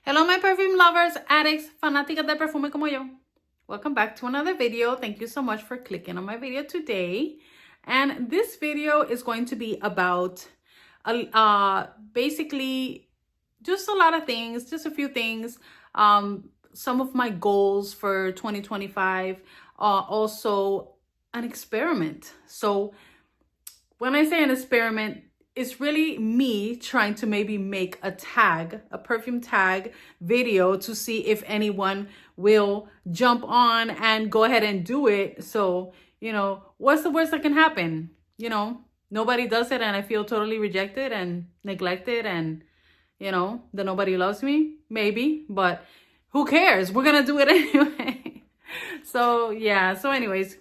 Hello, my perfume lovers, addicts, fanáticas de perfume como yo. Welcome back to another video. Thank you so much for clicking on my video today. And this video is going to be about basically just a lot of things, just a few things. Some of my goals for 2025, also an experiment. So when I say an experiment, it's really me trying to maybe make a perfume tag video to see if anyone will jump on and go ahead and do it. So, what's the worst that can happen? Nobody does it and I feel totally rejected and neglected and, that nobody loves me, maybe, but who cares? We're going to do it anyway. So, yeah. So anyways,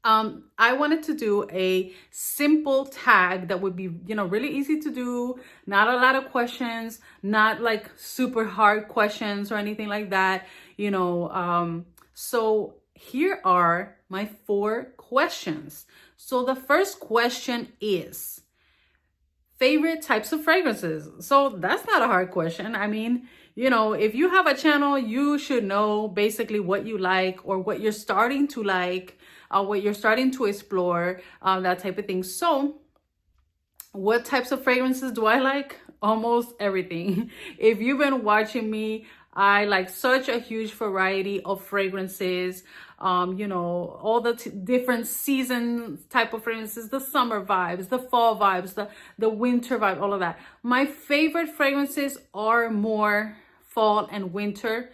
I wanted to do a simple tag that would be, really easy to do. Not a lot of questions, not like super hard questions or anything like that, So here are my 4 questions. So the first question is favorite types of fragrances. So that's not a hard question. I mean, if you have a channel, you should know basically what you like or what you're starting to like, what you're starting to explore, that type of thing. So what types of fragrances do I like? Almost everything. If you've been watching me, I like such a huge variety of fragrances, all the different season type of fragrances, the summer vibes, the fall vibes, the winter vibe, all of that. My favorite fragrances are more fall and winter,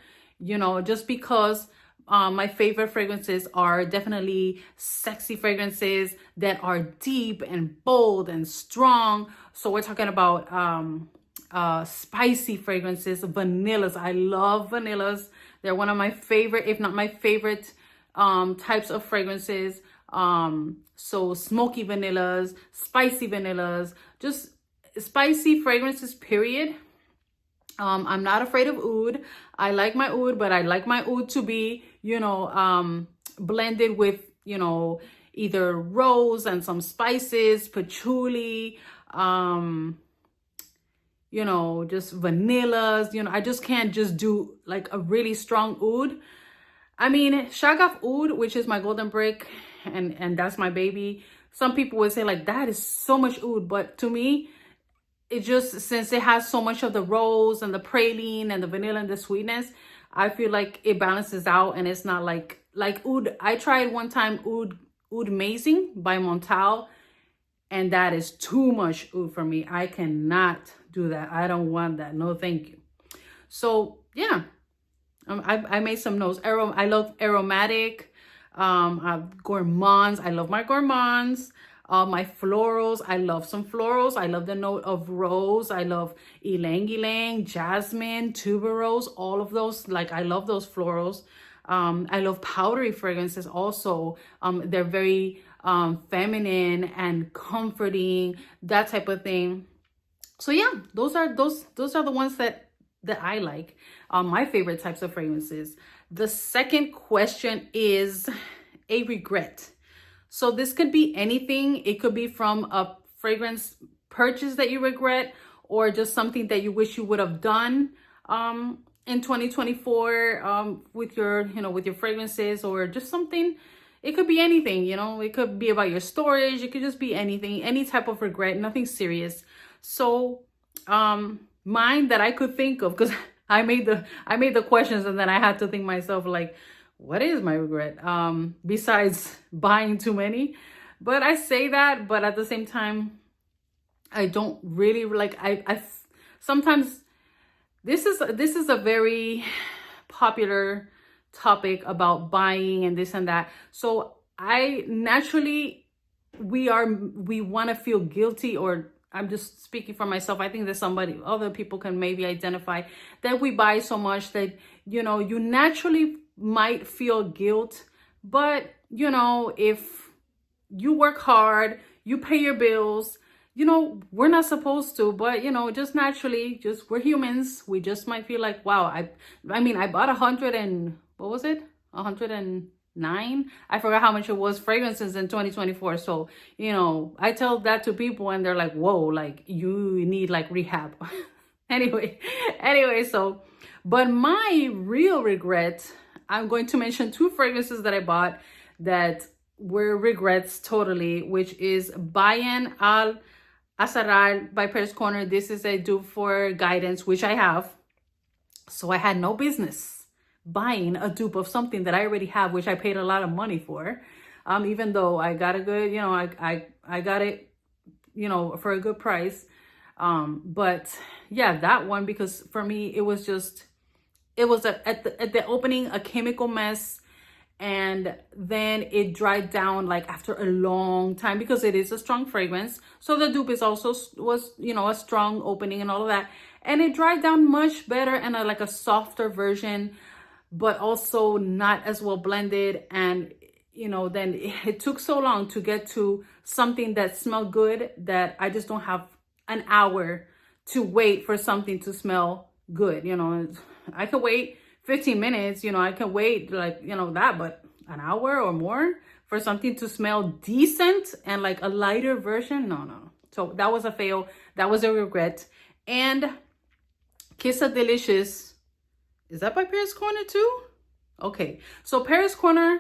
just because my favorite fragrances are definitely sexy fragrances that are deep and bold and strong. So we're talking about spicy fragrances, vanillas. I love vanillas. They're one of my favorite, if not my favorite, types of fragrances. So smoky vanillas, spicy vanillas, just spicy fragrances, period. I'm not afraid of oud. I like my oud, but I like my oud to be, blended with, either rose and some spices, patchouli, just vanillas. I just can't just do like a really strong oud. I mean, Shagaf oud, which is my golden brick, and that's my baby. Some people would say like, that is so much oud, but to me, it just, since it has so much of the rose and the praline and the vanilla and the sweetness, I feel like it balances out and it's not like oud. I tried one time oud Amazing by Montal, and that is too much oud for me. I cannot do that. I don't want that. No, thank you. So yeah, I made some notes. I love aromatic, gourmands. I love my gourmands. My florals, I love some florals. I love the note of rose. I love ylang ylang, jasmine, tuberose, all of those. Like, I love those florals. I love powdery fragrances also. They're very feminine and comforting, that type of thing. So yeah, those are the ones that I like. My favorite types of fragrances. The second question is a regret. So this could be anything. It could be from a fragrance purchase that you regret, or just something that you wish you would have done in 2024 with your fragrances, or just something. It could be anything, it could be about your storage. It could just be anything, any type of regret, nothing serious. So mine that I could think of, because I made the questions and then I had to think myself like, what is my regret besides buying too many? But I say that, but at the same time, I don't really like, I sometimes this is a very popular topic about buying and this and that. So I naturally, we want to feel guilty, or I'm just speaking for myself. I think that other people can maybe identify that we buy so much that, you naturally might feel guilt. But, if you work hard, you pay your bills, we're not supposed to, but, just naturally, we're humans. We just might feel like, wow, I mean, I bought 109. I forgot how much it was, fragrances in 2024. So, I tell that to people and they're like, whoa, like you need like rehab. Anyway, so, but my real regret, I'm going to mention two fragrances that I bought that were regrets totally, which is Bayan Al Asarar by Paris Corner. This is a dupe for Guidance, which I have. So I had no business buying a dupe of something that I already have, which I paid a lot of money for. Even though I got a good, I got it, for a good price. But yeah, that one, because for me, it was at the opening, a chemical mess. And then it dried down like after a long time, because it is a strong fragrance. So the dupe is also was, a strong opening and all of that. And it dried down much better and like a softer version, but also not as well blended. And, then it took so long to get to something that smelled good that I just don't have an hour to wait for something to smell good. I could wait 15 minutes, I can wait like, that, but an hour or more for something to smell decent and like a lighter version. No. So that was a fail. That was a regret. And Kiss a Delicious, is that by Paris Corner too? Okay. So Paris Corner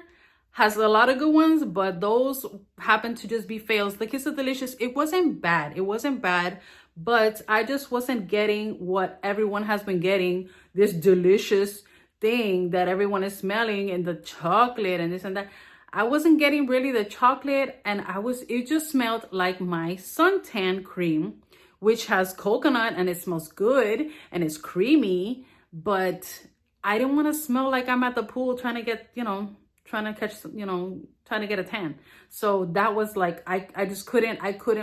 has a lot of good ones, but those happen to just be fails. The Kiss a Delicious, it wasn't bad. It wasn't bad, but I just wasn't getting what everyone has been getting, this delicious thing that everyone is smelling, and the chocolate and this and that. I wasn't getting really the chocolate, and it just smelled like my suntan cream, which has coconut and it smells good and it's creamy, but I didn't want to smell like I'm at the pool trying to get, trying to get a tan. So that was like, I just couldn't,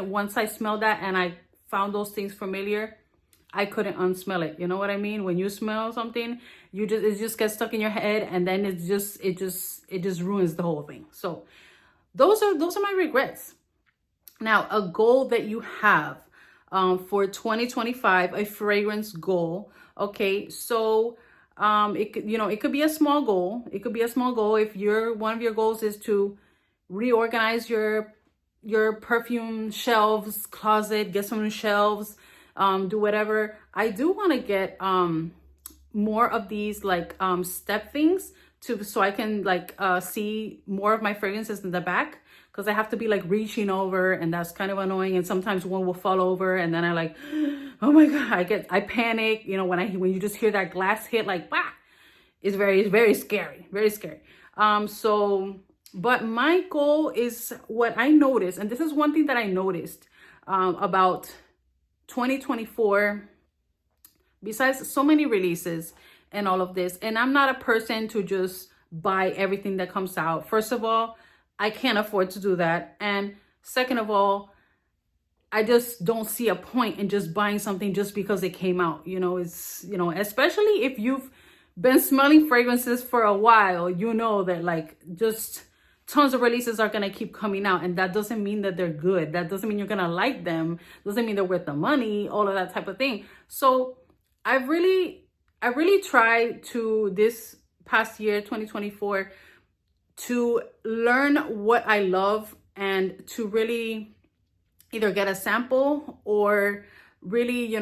once I smelled that and I found those things familiar, I couldn't unsmell it. You know what I mean? When you smell something, it just gets stuck in your head, and then it just ruins the whole thing. So those are my regrets. Now, a goal that you have for 2025, a fragrance goal. Okay, so it could be a small goal. It could be a small goal if one of your goals is to reorganize your perfume shelves, closet, get some new shelves, do whatever. I do want to get more of these like step things so I can like see more of my fragrances in the back, because I have to be like reaching over, and that's kind of annoying. And sometimes one will fall over, and then I like, oh my god, I panic. When you just hear that glass hit, like, bah, it's very scary, very scary. But my goal is what I noticed, and this is one thing that I noticed about 2024, besides so many releases and all of this. And I'm not a person to just buy everything that comes out. First of all, I can't afford to do that. And second of all, I just don't see a point in just buying something just because it came out. Especially if you've been smelling fragrances for a while, that like just tons of releases are going to keep coming out, and that doesn't mean that they're good. That doesn't mean you're going to like them. Doesn't mean they're worth the money, all of that type of thing. So I really tried to, this past year, 2024, to learn what I love, and to really either get a sample or really,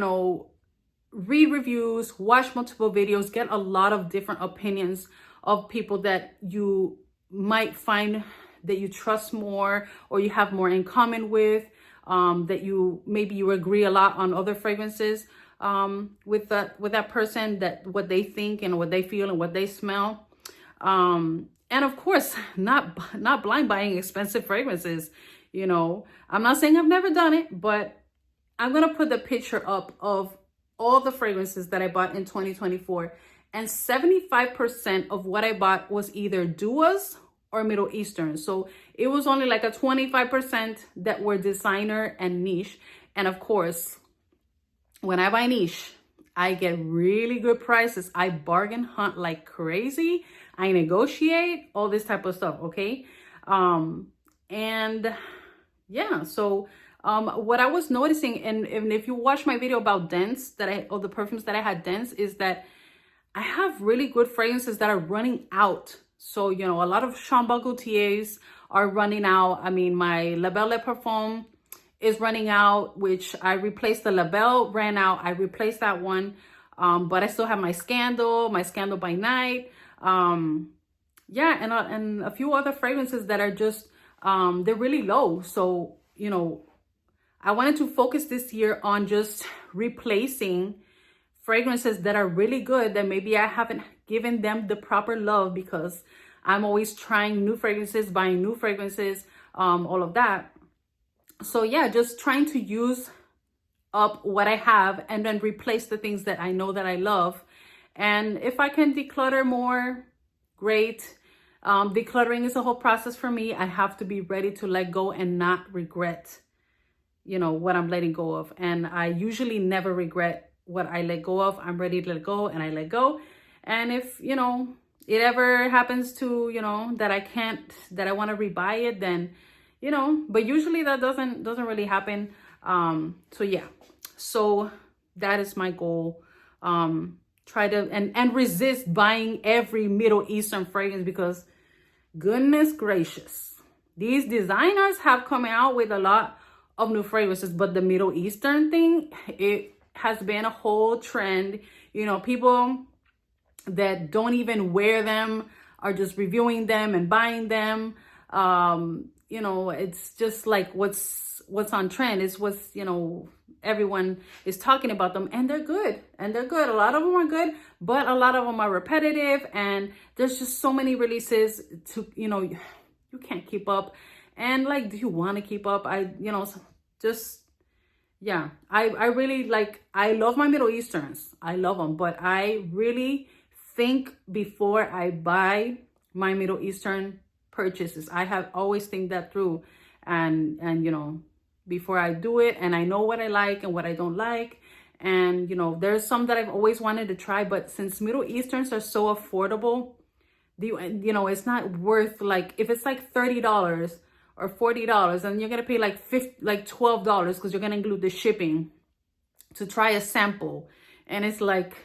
read reviews, watch multiple videos, get a lot of different opinions of people that you might find that you trust more, or you have more in common with, that you agree a lot on other fragrances with that person, that what they think and what they feel and what they smell. And of course, not blind buying expensive fragrances. I'm not saying I've never done it, but I'm gonna put the picture up of all the fragrances that I bought in 2024, and 75% of what I bought was either Duas or Middle Eastern. So it was only like a 25% that were designer and niche. And of course, when I buy niche, I get really good prices. I bargain hunt like crazy. I negotiate, all this type of stuff, okay? And yeah, so what I was noticing, and if you watch my video about dents, the perfumes that I had dents, is that I have really good fragrances that are running out. So, a lot of Jean Paul Gaultiers are running out. I mean, my La Belle Le Parfum is running out, which I replaced. The label ran out. I replaced that one. But I still have my Scandal by Night. Yeah, and a few other fragrances that are just, they're really low. So, you know, I wanted to focus this year on just replacing fragrances that are really good that maybe I haven't given them the proper love, because I'm always trying new fragrances, buying new fragrances, all of that. So yeah, just trying to use up what I have and then replace the things that I know that I love. And if I can declutter more, great. Decluttering is a whole process for me. I have to be ready to let go and not regret, you know, what I'm letting go of. And I usually never regret what I let go of. I'm ready to let go, and I let go. And if, you know, it ever happens to, you know, that I want to rebuy it, then, you know, but usually that doesn't really happen. So yeah, so that is my goal. Try to, and resist buying every Middle Eastern fragrance, because goodness gracious, these designers have come out with a lot of new fragrances, but the Middle Eastern thing, it has been a whole trend. You know, people that don't even wear them are just reviewing them and buying them. You know, it's just like what's on trend is what's, you know, everyone is talking about them, and they're good. A lot of them are good, but a lot of them are repetitive, and there's just so many releases to, you know, you can't keep up. And like, do you want to keep up? Yeah, I really like, I love my Middle Easterns. I love them, but I really think before I buy my Middle Eastern purchases. I have always think that through, and you know, before I do it, and I know what I like and what I don't like. And you know, there's some that I've always wanted to try, but since Middle Easterns are so affordable, you know, it's not worth, like, if it's like $30 or $40, and you're gonna pay like $12 because you're gonna include the shipping to try a sample, and it's like,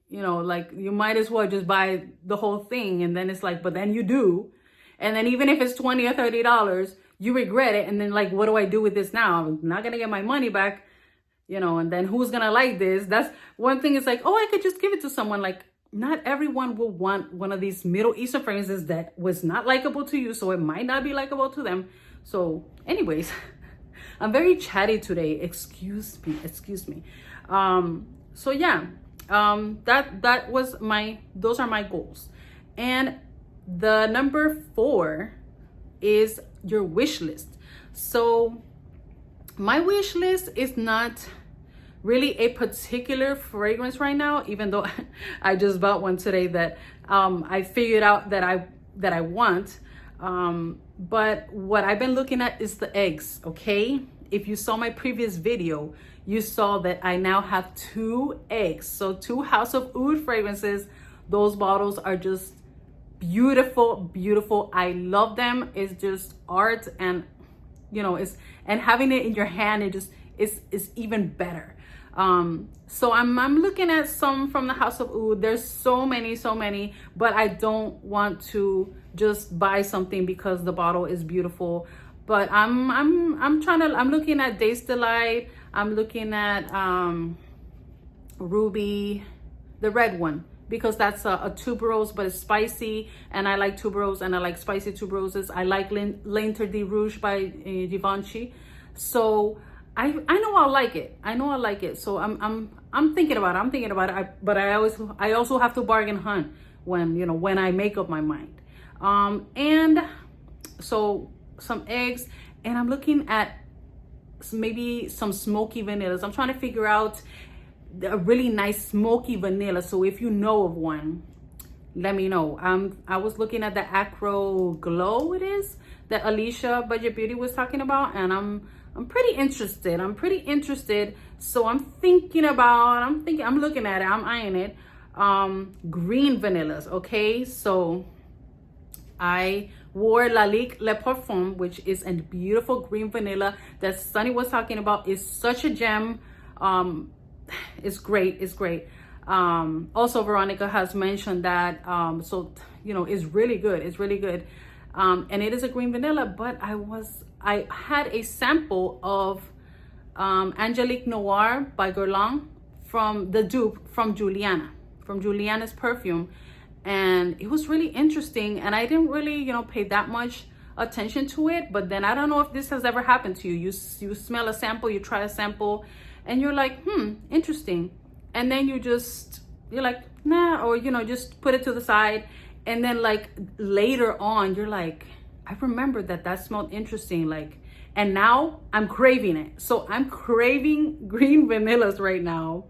you know, like, you might as well just buy the whole thing. And then it's like, but then you do, and then even if it's $20 or $30, you regret it, and then like, what do I do with this now? I'm not gonna get my money back, you know, and then who's gonna like this? That's one thing. It's like, oh, I could just give it to someone. Like, not everyone will want one of these Middle Eastern fragrances that was not likable to you, so it might not be likable to them. So anyways, I'm very chatty today. Excuse me. So yeah, that was those are my goals. And the number 4 is your wish list. So my wish list is not really a particular fragrance right now, even though I just bought one today that I figured out that I want. But what I've been looking at is the eggs, okay? If you saw my previous video, you saw that I now have 2 eggs. So 2 House of Oud fragrances. Those bottles are just beautiful. I love them. It's just art, and you know, and having it in your hand, it just is even better. So I'm looking at some from the House of Oud. There's so many, but I don't want to just buy something because the bottle is beautiful. But I'm looking at Days Delight. I'm looking at Ruby, the red one, because that's a tuberose, but it's spicy, and I like tuberose, and I like spicy tuberoses. I like L'Inter de Rouge by Givenchy. So I know I'll like it. So I'm thinking about it. But I also have to bargain hunt when I make up my mind. And so some eggs, and I'm looking at maybe some smoky vanillas. I'm trying to figure out a really nice smoky vanilla. So if you know of one, let me know. I was looking at the Acro Glow, it is, that Alicia Budget Beauty was talking about, and I'm pretty interested. So I'm looking at it, I'm eyeing it. Green vanillas, okay? So I wore Lalique Le Parfum, which is a beautiful green vanilla that Sunny was talking about. Is such a gem. It's great. Also, Veronica has mentioned that, so, you know, it's really good. And it is a green vanilla, but I was I had a sample of Angelique Noir by Guerlain, from the dupe from Juliana's perfume, and it was really interesting, and I didn't really, you know, pay that much attention to it. But then I don't know if this has ever happened to you. You smell a sample, you try a sample, and you're like, interesting, and then you're like, nah, or, you know, just put it to the side, and then like later on you're like, I remember that smelled interesting, like, and now I'm craving it. So I'm craving green vanillas right now.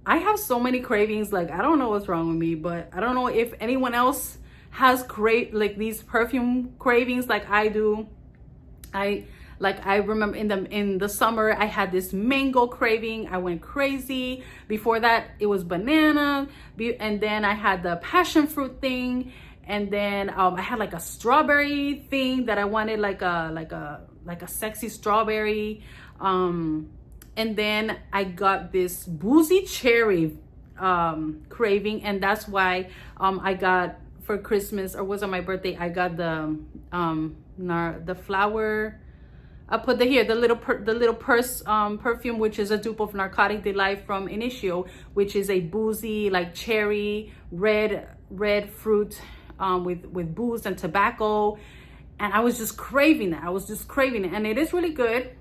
I have so many cravings, like, I don't know what's wrong with me, but I don't know if anyone else has like these perfume cravings like I do. I remember in the summer I had this mango craving. I went crazy. Before that it was banana, and then I had the passion fruit thing, and then I had like a strawberry thing that I wanted, like a sexy strawberry, and then I got this boozy cherry craving, and that's why I got for Christmas, or was it my birthday, I got the flower. I put the little purse perfume, which is a dupe of Narcotic Delight from Initio, which is a boozy, like cherry red fruit with booze and tobacco, and I was just craving that. And it is really good.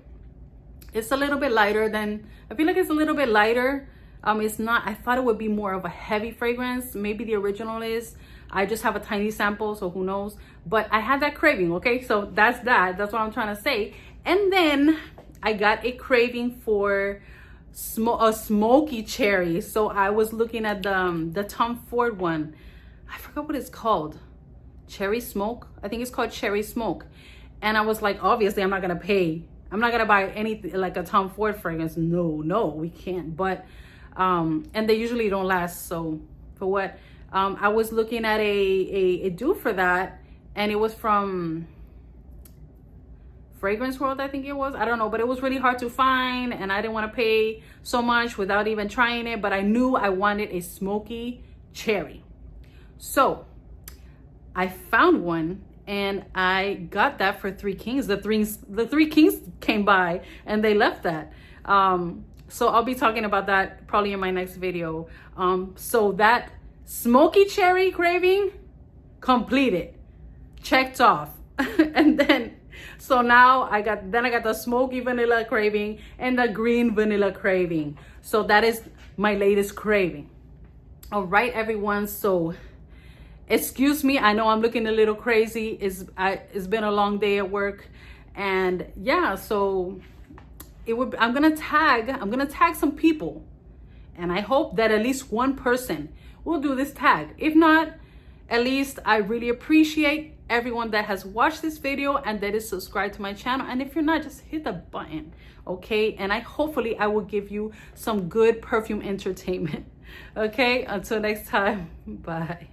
It's a little bit lighter than, I feel like it's a little bit lighter. It's not, I thought it would be more of a heavy fragrance. Maybe the original is. I just have a tiny sample, so who knows. But I had that craving, okay? So that's what I'm trying to say. And then I got a craving for a smoky cherry. So I was looking at the Tom Ford one. I forgot what it's called. Cherry Smoke? I think it's called Cherry Smoke. And I was like, obviously I'm not gonna buy anything like a Tom Ford fragrance. No, we can't. But and they usually don't last, so for what? I was looking at a dupe for that, and it was from Fragrance World, I think it was. I don't know, but it was really hard to find, and I didn't want to pay so much without even trying it, but I knew I wanted a smoky cherry. So I found one, and I got that for Three Kings. The Three Kings came by and they left that. So I'll be talking about that probably in my next video. So that smoky cherry craving completed, checked off. And then, so now I got the smoky vanilla craving and the green vanilla craving. So that is my latest craving. All right, everyone. So excuse me, I know I'm looking a little crazy. It's been a long day at work, and yeah, so I'm gonna tag some people, and I hope that at least one person will do this tag. If not, at least I really appreciate everyone that has watched this video and that is subscribed to my channel. And if you're not, just hit the button, okay? And hopefully I will give you some good perfume entertainment. Okay, until next time, bye.